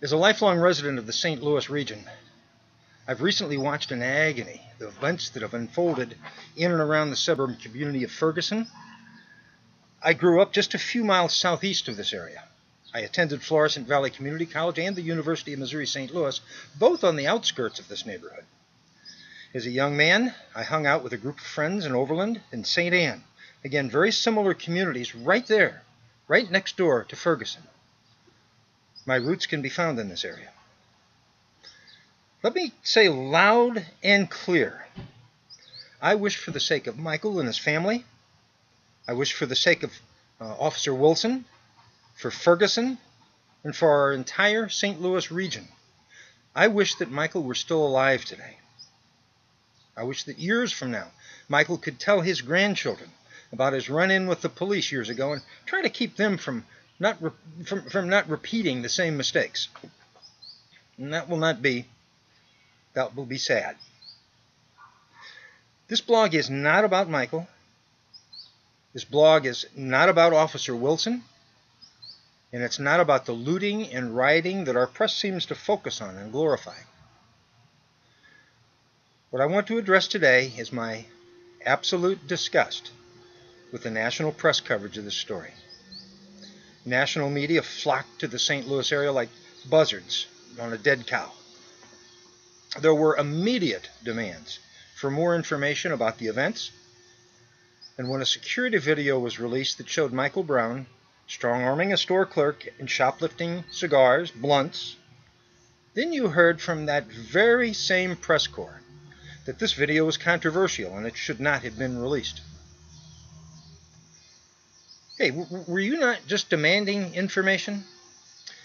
As a lifelong resident of the St. Louis region, I've recently watched in agony the events that have unfolded in and around the suburban community of Ferguson. I grew up just a few miles southeast of this area. I attended Florissant Valley Community College and the University of Missouri St. Louis, both on the outskirts of this neighborhood. As a young man, I hung out with a group of friends in Overland and St. Anne. Again, very similar communities right there, right next door to Ferguson. My roots can be found in this area. Let me say loud and clear, I wish for the sake of Michael and his family, I wish for the sake of Officer Wilson, for Ferguson, and for our entire St. Louis region, I wish that Michael were still alive today. I wish that years from now, Michael could tell his grandchildren about his run-in with the police years ago and try to keep them from not repeating the same mistakes. And that will be sad. This blog is not about Michael. This blog is not about Officer Wilson. And it's not about the looting and rioting that our press seems to focus on and glorify. What I want to address today is my absolute disgust with the national press coverage of this story. National media flocked to the St. Louis area like buzzards on a dead cow. There were immediate demands for more information about the events, and when a security video was released that showed Michael Brown strong-arming a store clerk and shoplifting cigars, blunts, then you heard from that very same press corps that this video was controversial and it should not have been released. Hey, were you not just demanding information?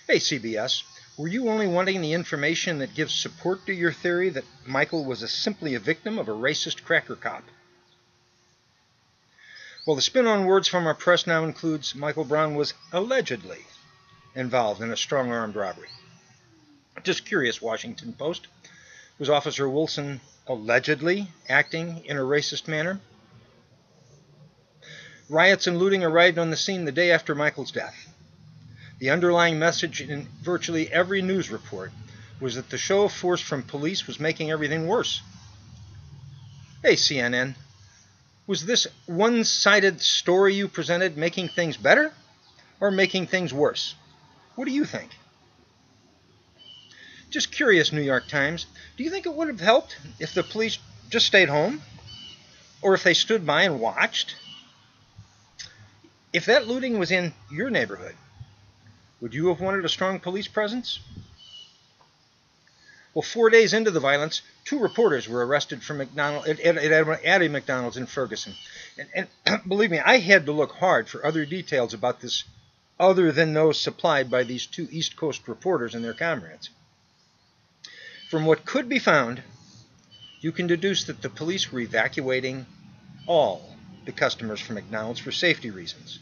Hey, CBS, were you only wanting the information that gives support to your theory that Michael was simply a victim of a racist cracker cop? Well, the spin on words from our press now includes Michael Brown was allegedly involved in a strong-armed robbery. Just curious, Washington Post. Was Officer Wilson allegedly acting in a racist manner? Riots and looting arrived on the scene the day after Michael's death. The underlying message in virtually every news report was that the show of force from police was making everything worse. Hey, CNN, was this one-sided story you presented making things better or making things worse? What do you think? Just curious, New York Times, do you think it would have helped if the police just stayed home? Or if they stood by and watched? If that looting was in your neighborhood, would you have wanted a strong police presence? Well, 4 days into the violence, 2 reporters were arrested from at a McDonald's in Ferguson. And believe me, I had to look hard for other details about this other than those supplied by these 2 East Coast reporters and their comrades. From what could be found, you can deduce that the police were evacuating all the customers from McDonald's for safety reasons.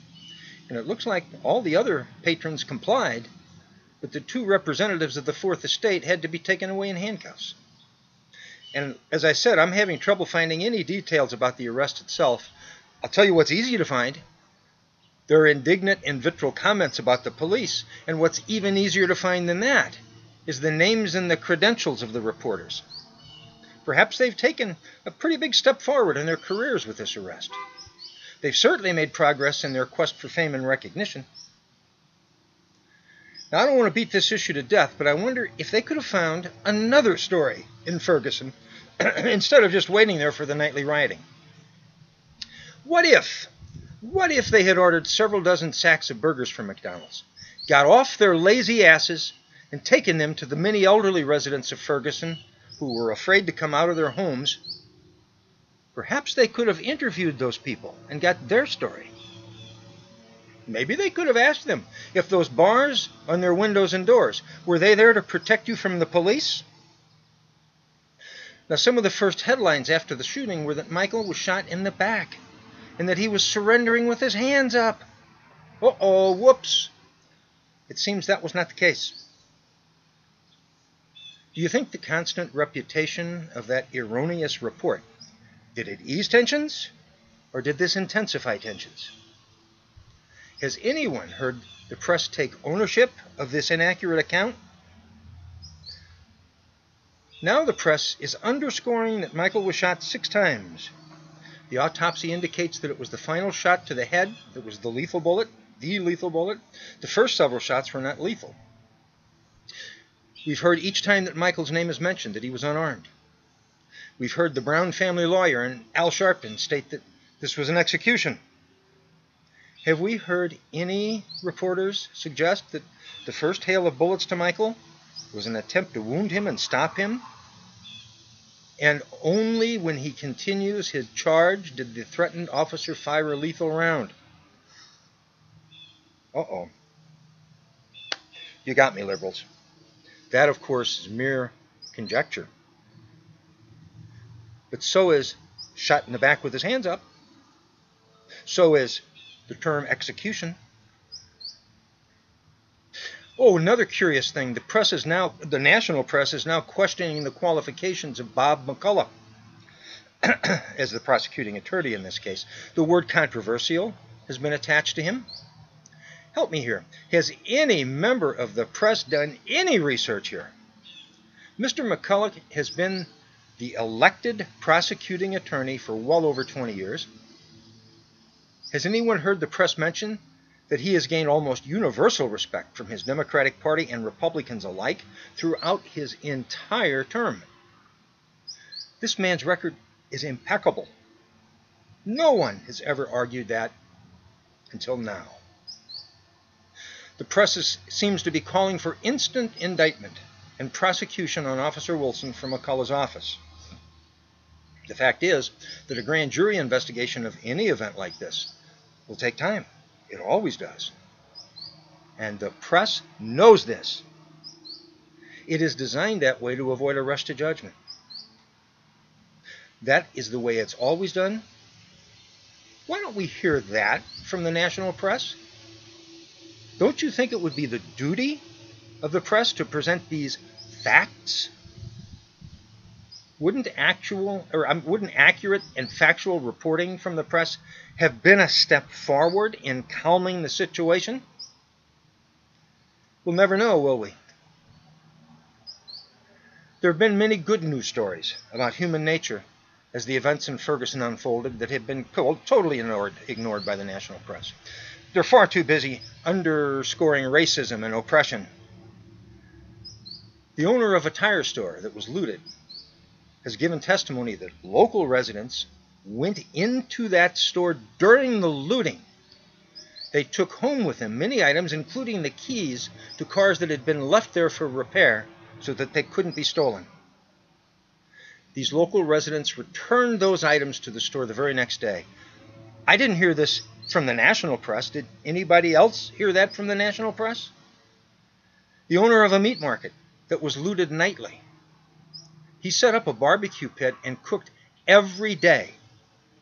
And it looks like all the other patrons complied, but the 2 representatives of the Fourth Estate had to be taken away in handcuffs. And as I said, I'm having trouble finding any details about the arrest itself. I'll tell you what's easy to find. There are indignant and vitriol comments about the police, and what's even easier to find than that is the names and the credentials of the reporters. Perhaps they've taken a pretty big step forward in their careers with this arrest. They've certainly made progress in their quest for fame and recognition. Now, I don't want to beat this issue to death, but I wonder if they could have found another story in Ferguson instead of just waiting there for the nightly rioting. What if they had ordered several dozen sacks of burgers from McDonald's, got off their lazy asses, and taken them to the many elderly residents of Ferguson who were afraid to come out of their homes? Perhaps they could have interviewed those people and got their story. Maybe they could have asked them if those bars on their windows and doors, were they there to protect you from the police? Now, some of the first headlines after the shooting were that Michael was shot in the back and that he was surrendering with his hands up. Uh-oh, whoops. It seems that was not the case. Do you think the constant reputation of that erroneous report, did it ease tensions, or did this intensify tensions? Has anyone heard the press take ownership of this inaccurate account? Now the press is underscoring that Michael was shot 6 times. The autopsy indicates that it was the final shot to the head that was the lethal bullet. The first several shots were not lethal. We've heard each time that Michael's name is mentioned that he was unarmed. We've heard the Brown family lawyer and Al Sharpton state that this was an execution. Have we heard any reporters suggest that the first hail of bullets to Michael was an attempt to wound him and stop him? And only when he continues his charge did the threatened officer fire a lethal round. Uh-oh. You got me, liberals. That, of course, is mere conjecture. But so is shot in the back with his hands up. So is the term execution. Oh, another curious thing. The national press is now questioning the qualifications of Bob McCullough as the prosecuting attorney in this case. The word controversial has been attached to him. Help me here. Has any member of the press done any research here? Mr. McCullough has been the elected prosecuting attorney for well over 20 years. Has anyone heard the press mention that he has gained almost universal respect from his Democratic Party and Republicans alike throughout his entire term? This man's record is impeccable. No one has ever argued that until now. The press seems to be calling for instant indictment and prosecution on Officer Wilson from McCullough's office. The fact is that a grand jury investigation of any event like this will take time. It always does. And the press knows this. It is designed that way to avoid a rush to judgment. That is the way it's always done. Why don't we hear that from the national press? Don't you think it would be the duty of the press to present these facts? Wouldn't accurate and factual reporting from the press have been a step forward in calming the situation? We'll never know, will we? There have been many good news stories about human nature as the events in Ferguson unfolded that have been totally ignored by the national press. They're far too busy underscoring racism and oppression. The owner of a tire store that was looted has given testimony that local residents went into that store during the looting. They took home with them many items, including the keys to cars that had been left there for repair so that they couldn't be stolen. These local residents returned those items to the store the very next day. I didn't hear this from the national press. Did anybody else hear that from the national press? The owner of a meat market that was looted nightly. He set up a barbecue pit and cooked every day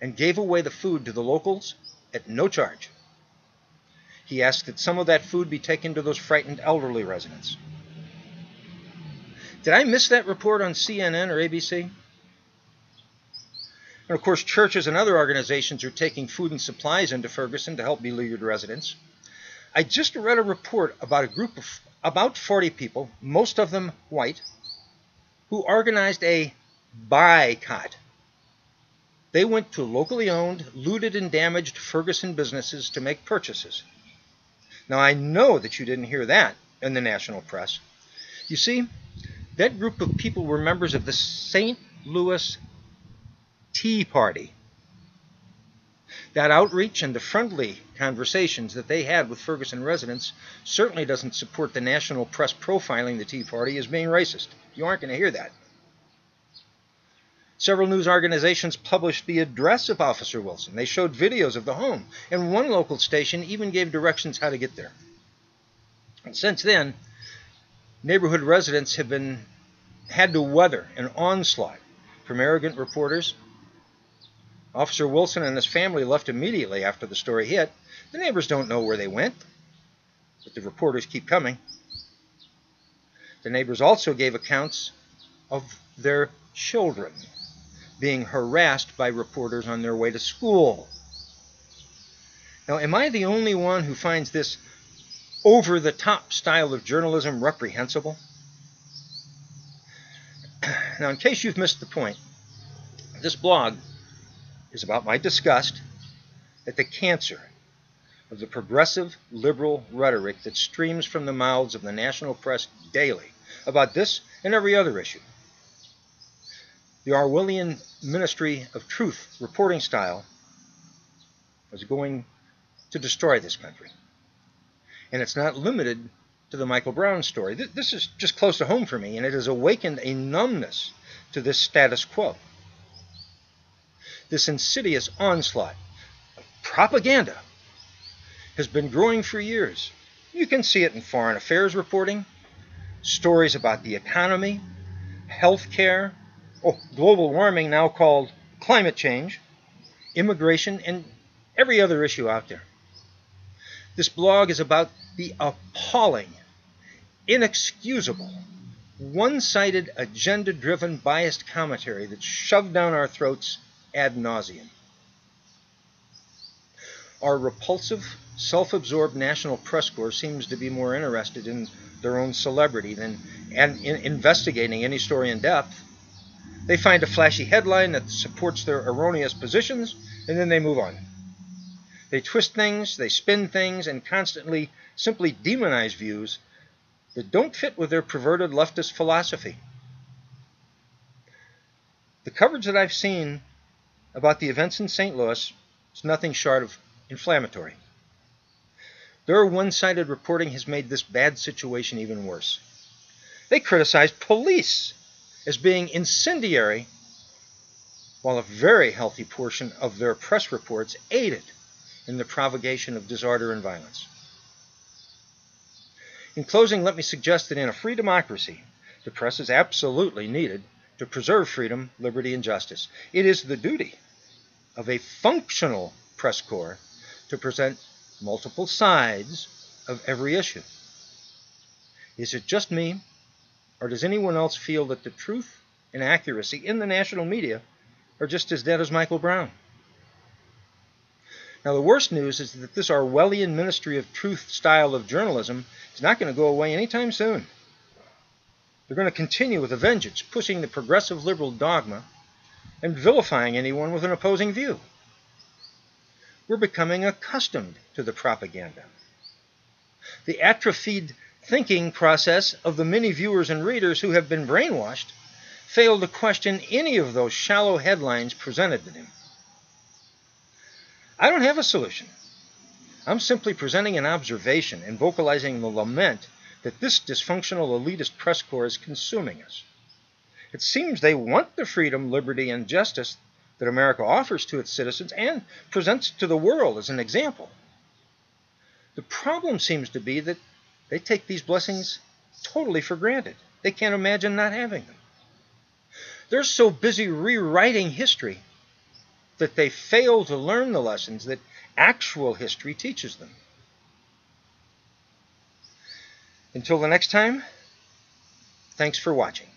and gave away the food to the locals at no charge. He asked that some of that food be taken to those frightened elderly residents. Did I miss that report on CNN or ABC? And of course, churches and other organizations are taking food and supplies into Ferguson to help beleaguered residents. I just read a report about a group of about 40 people, most of them white, who organized a boycott. They went to locally owned, looted, and damaged Ferguson businesses to make purchases. Now, I know that you didn't hear that in the national press. You see, that group of people were members of the St. Louis Tea Party. That outreach and the friendly conversations that they had with Ferguson residents certainly doesn't support the national press profiling the Tea Party as being racist. You aren't going to hear that. Several news organizations published the address of Officer Wilson. They showed videos of the home, and one local station even gave directions how to get there. And since then, neighborhood residents have had to weather an onslaught from arrogant reporters. Officer Wilson and his family left immediately after the story hit. The neighbors don't know where they went, but the reporters keep coming. The neighbors also gave accounts of their children being harassed by reporters on their way to school. Now, am I the only one who finds this over-the-top style of journalism reprehensible? Now, in case you've missed the point, this blog is about my disgust at the cancer of the progressive liberal rhetoric that streams from the mouths of the national press daily about this and every other issue. The Orwellian Ministry of Truth reporting style is going to destroy this country. And it's not limited to the Michael Brown story. This is just close to home for me, and it has awakened a numbness to this status quo. This insidious onslaught of propaganda has been growing for years. You can see it in foreign affairs reporting, stories about the economy, healthcare, global warming, now called climate change, immigration, and every other issue out there. This blog is about the appalling, inexcusable, one-sided, agenda-driven, biased commentary that's shoved down our throats ad nauseum. Our repulsive, self-absorbed national press corps seems to be more interested in their own celebrity than in investigating any story in depth. They find a flashy headline that supports their erroneous positions, and then they move on. They twist things, they spin things, and constantly simply demonize views that don't fit with their perverted leftist philosophy. The coverage that I've seen about the events in St. Louis is nothing short of inflammatory. Their one-sided reporting has made this bad situation even worse. They criticize police as being incendiary, while a very healthy portion of their press reports aided in the propagation of disorder and violence. In closing, let me suggest that in a free democracy, the press is absolutely needed to preserve freedom, liberty, and justice. It is the duty of a functional press corps to present multiple sides of every issue. Is it just me, or does anyone else feel that the truth and accuracy in the national media are just as dead as Michael Brown? Now, the worst news is that this Orwellian Ministry of Truth style of journalism is not going to go away anytime soon. They're going to continue with a vengeance, pushing the progressive liberal dogma and vilifying anyone with an opposing view. We're becoming accustomed to the propaganda. The atrophied thinking process of the many viewers and readers who have been brainwashed fail to question any of those shallow headlines presented to them. I don't have a solution. I'm simply presenting an observation and vocalizing the lament that this dysfunctional elitist press corps is consuming us. It seems they want the freedom, liberty, and justice that America offers to its citizens and presents to the world as an example. The problem seems to be that they take these blessings totally for granted. They can't imagine not having them. They're so busy rewriting history that they fail to learn the lessons that actual history teaches them. Until the next time, thanks for watching.